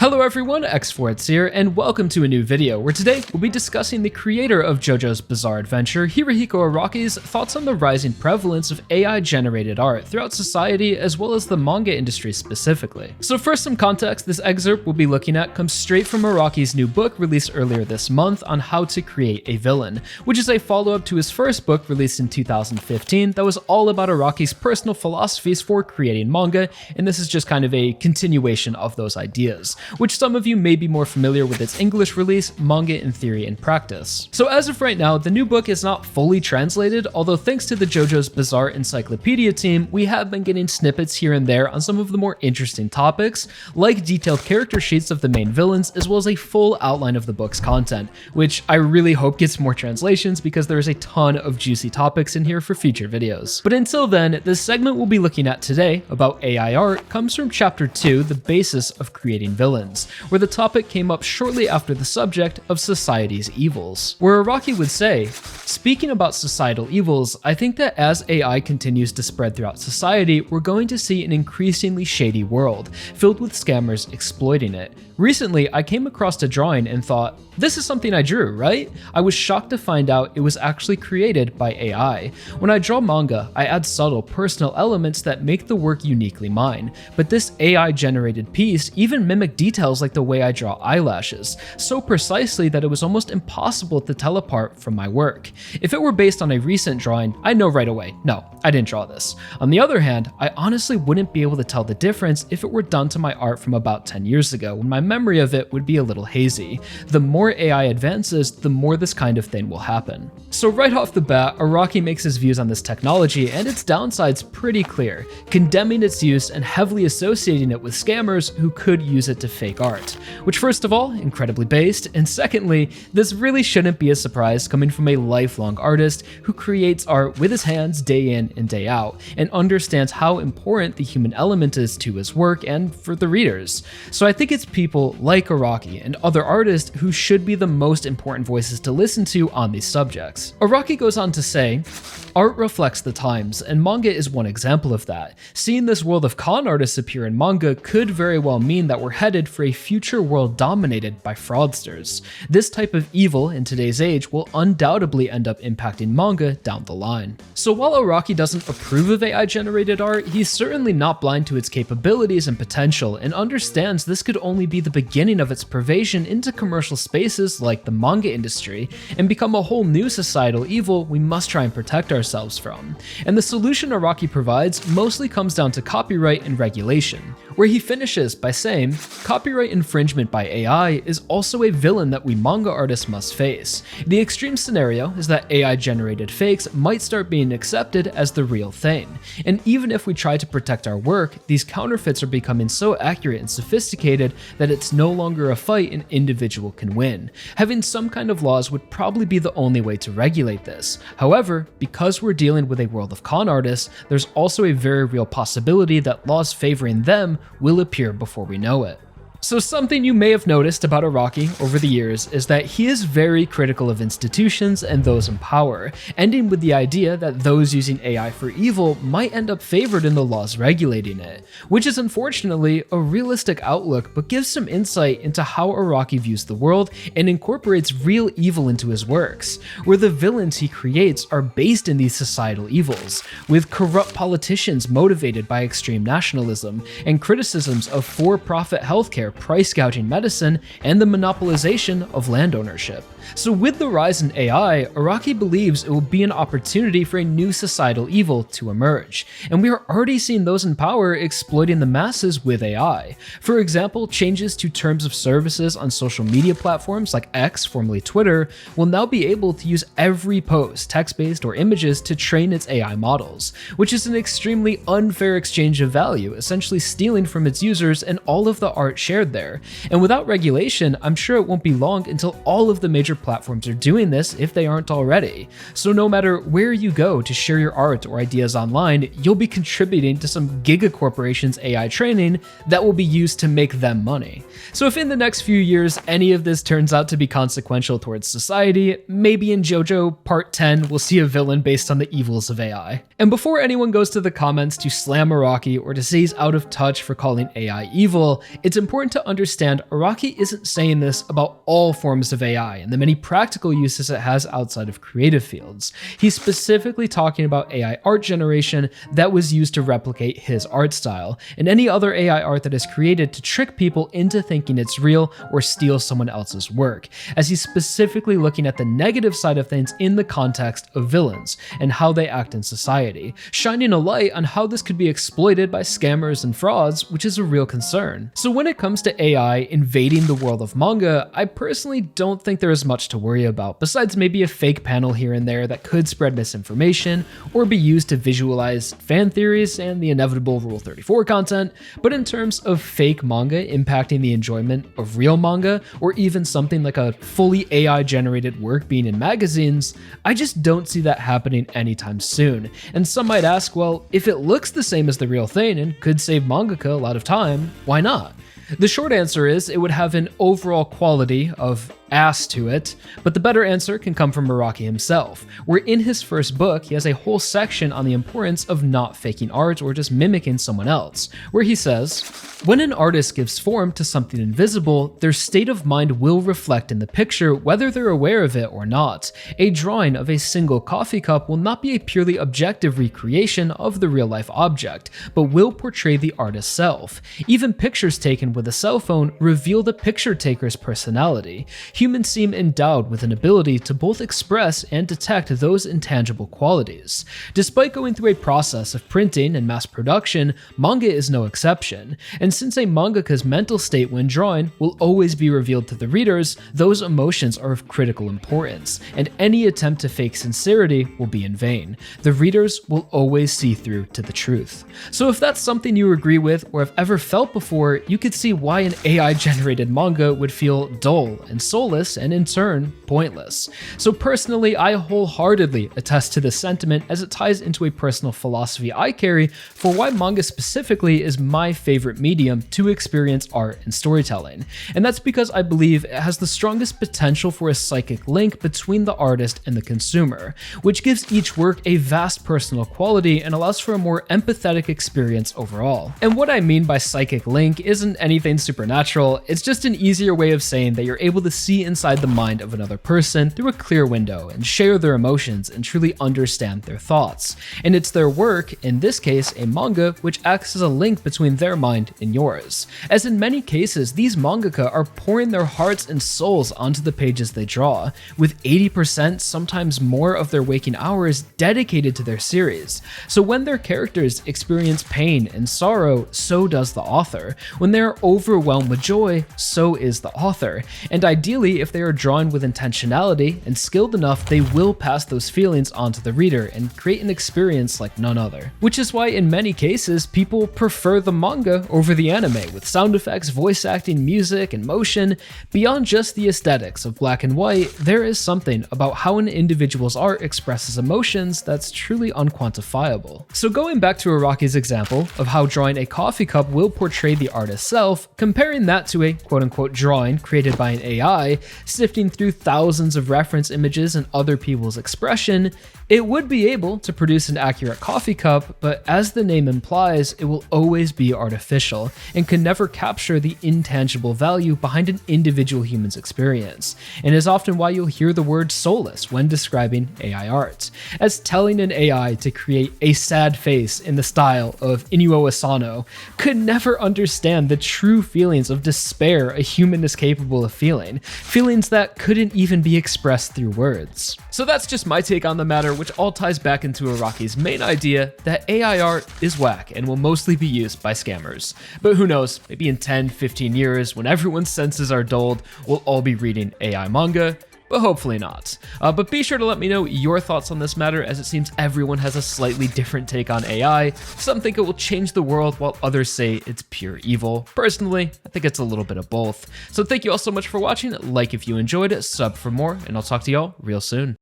Hello everyone, X4 here, and welcome to a new video where today we'll be discussing the creator of JoJo's Bizarre Adventure, Hirohiko Araki's thoughts on the rising prevalence of AI-generated art throughout society as well as the manga industry specifically. So first, some context, this excerpt we'll be looking at comes straight from Araki's new book released earlier this month on how to create a villain, which is a follow-up to his first book released in 2015 that was all about Araki's personal philosophies for creating manga, and this is just kind of a continuation of those ideas, which some of you may be more familiar with its English release, Manga in Theory and Practice. So as of right now, the new book is not fully translated, although thanks to the JoJo's Bizarre Encyclopedia team, we have been getting snippets here and there on some of the more interesting topics, like detailed character sheets of the main villains, as well as a full outline of the book's content, which I really hope gets more translations because there is a ton of juicy topics in here for future videos. But until then, this segment we'll be looking at today about AI art comes from Chapter 2, The Basis of Creating Villains, where the topic came up shortly after the subject of society's evils, where Araki would say, "Speaking about societal evils, I think that as AI continues to spread throughout society, we're going to see an increasingly shady world, filled with scammers exploiting it. Recently, I came across a drawing and thought, this is something I drew, right? I was shocked to find out it was actually created by AI. When I draw manga, I add subtle personal elements that make the work uniquely mine, but this AI-generated piece even mimicked details like the way I draw eyelashes, so precisely that it was almost impossible to tell apart from my work. If it were based on a recent drawing, I'd know right away, no, I didn't draw this. On the other hand, I honestly wouldn't be able to tell the difference if it were done to my art from about 10 years ago, when my memory of it would be a little hazy. The more AI advances, the more this kind of thing will happen." So right off the bat, Araki makes his views on this technology and its downsides pretty clear, condemning its use and heavily associating it with scammers who could use it to fake art. Which, first of all, incredibly based, and secondly, this really shouldn't be a surprise coming from a lifelong artist who creates art with his hands day in and day out, and understands how important the human element is to his work and for the readers. So I think it's people like Araki and other artists who should be the most important voices to listen to on these subjects. Araki goes on to say, "Art reflects the times, and manga is one example of that. Seeing this world of con artists appear in manga could very well mean that we're headed for a future world dominated by fraudsters. This type of evil in today's age will undoubtedly end up impacting manga down the line." So while Araki doesn't approve of AI-generated art, he's certainly not blind to its capabilities and potential, and understands this could only be the beginning of its pervasion into commercial spaces like the manga industry, and become a whole new societal evil we must try and protect ourselves from. And the solution Araki provides mostly comes down to copyright and regulation, where he finishes by saying, "Copyright infringement by AI is also a villain that we manga artists must face. The extreme scenario is that AI-generated fakes might start being accepted as the real thing. And even if we try to protect our work, these counterfeits are becoming so accurate and sophisticated that it's no longer a fight an individual can win. Having some kind of laws would probably be the only way to regulate this. However, because we're dealing with a world of con artists, there's also a very real possibility that laws favoring them will appear before we know it." So something you may have noticed about Araki over the years is that he is very critical of institutions and those in power, ending with the idea that those using AI for evil might end up favored in the laws regulating it, which is unfortunately a realistic outlook but gives some insight into how Araki views the world and incorporates real evil into his works, where the villains he creates are based in these societal evils, with corrupt politicians motivated by extreme nationalism and criticisms of for-profit healthcare, price gouging medicine, and the monopolization of land ownership. So with the rise in AI, Araki believes it will be an opportunity for a new societal evil to emerge, and we are already seeing those in power exploiting the masses with AI. For example, changes to terms of services on social media platforms like X, formerly Twitter, will now be able to use every post, text-based or images, to train its AI models, which is an extremely unfair exchange of value, essentially stealing from its users and all of the art shared there. And without regulation, I'm sure it won't be long until all of the major platforms are doing this if they aren't already. So no matter where you go to share your art or ideas online, you'll be contributing to some giga corporation's AI training that will be used to make them money. So if in the next few years any of this turns out to be consequential towards society, maybe in JoJo Part 10 we'll see a villain based on the evils of AI. And before anyone goes to the comments to slam Araki or to say he's out of touch for calling AI evil, it's important important to understand Araki isn't saying this about all forms of AI and the many practical uses it has outside of creative fields. He's specifically talking about AI art generation that was used to replicate his art style, and any other AI art that is created to trick people into thinking it's real or steal someone else's work, as he's specifically looking at the negative side of things in the context of villains and how they act in society, shining a light on how this could be exploited by scammers and frauds, which is a real concern. So when it comes to AI invading the world of manga, I personally don't think there is much to worry about, besides maybe a fake panel here and there that could spread misinformation or be used to visualize fan theories and the inevitable Rule 34 content. But in terms of fake manga impacting the enjoyment of real manga, or even something like a fully AI generated work being in magazines, I just don't see that happening anytime soon. And some might ask, well, if it looks the same as the real thing and could save mangaka a lot of time, why not? The short answer is it would have an overall quality of ass to it, but the better answer can come from Araki himself, where in his first book he has a whole section on the importance of not faking art or just mimicking someone else, where he says, "When an artist gives form to something invisible, their state of mind will reflect in the picture whether they're aware of it or not. A drawing of a single coffee cup will not be a purely objective recreation of the real-life object, but will portray the artist's self. Even pictures taken with a cell phone reveal the picture taker's personality. Humans seem endowed with an ability to both express and detect those intangible qualities. Despite going through a process of printing and mass production, manga is no exception. And since a mangaka's mental state when drawing will always be revealed to the readers, those emotions are of critical importance, and any attempt to fake sincerity will be in vain. The readers will always see through to the truth." So if that's something you agree with or have ever felt before, you could see why an AI-generated manga would feel dull and soulless and in turn pointless. So personally, I wholeheartedly attest to this sentiment, as it ties into a personal philosophy I carry for why manga specifically is my favorite medium to experience art and storytelling. And that's because I believe it has the strongest potential for a psychic link between the artist and the consumer, which gives each work a vast personal quality and allows for a more empathetic experience overall. And what I mean by psychic link isn't anything supernatural, it's just an easier way of saying that you're able to see inside the mind of another person through a clear window and share their emotions and truly understand their thoughts. And it's their work, in this case a manga, which acts as a link between their mind and yours. As in many cases, these mangaka are pouring their hearts and souls onto the pages they draw, with 80%, sometimes more, of their waking hours dedicated to their series. So when their characters experience pain and sorrow, so does the author. When they are overwhelmed with joy, so is the author. And ideally, if they are drawn with intentionality and skilled enough, they will pass those feelings onto the reader and create an experience like none other. Which is why in many cases, people prefer the manga over the anime, with sound effects, voice acting, music, and motion. Beyond just the aesthetics of black and white, there is something about how an individual's art expresses emotions that's truly unquantifiable. So going back to Araki's example of how drawing a coffee cup will portray the artist's self, comparing that to a quote-unquote drawing created by an AI, sifting through thousands of reference images and other people's expression, it would be able to produce an accurate coffee cup, but as the name implies, it will always be artificial and can never capture the intangible value behind an individual human's experience, and is often why you'll hear the word soulless when describing AI art, as telling an AI to create a sad face in the style of Inuo Asano could never understand the true feelings of despair a human is capable of feeling, feelings that couldn't even be expressed through words. So that's just my take on the matter, which all ties back into Araki's main idea that AI art is whack and will mostly be used by scammers. But who knows, maybe in 10, 15 years, when everyone's senses are dulled, we'll all be reading AI manga, but hopefully not. But be sure to let me know your thoughts on this matter, as it seems everyone has a slightly different take on AI. Some think it will change the world, while others say it's pure evil. Personally, I think it's a little bit of both. So thank you all so much for watching. Like if you enjoyed it, sub for more, and I'll talk to y'all real soon.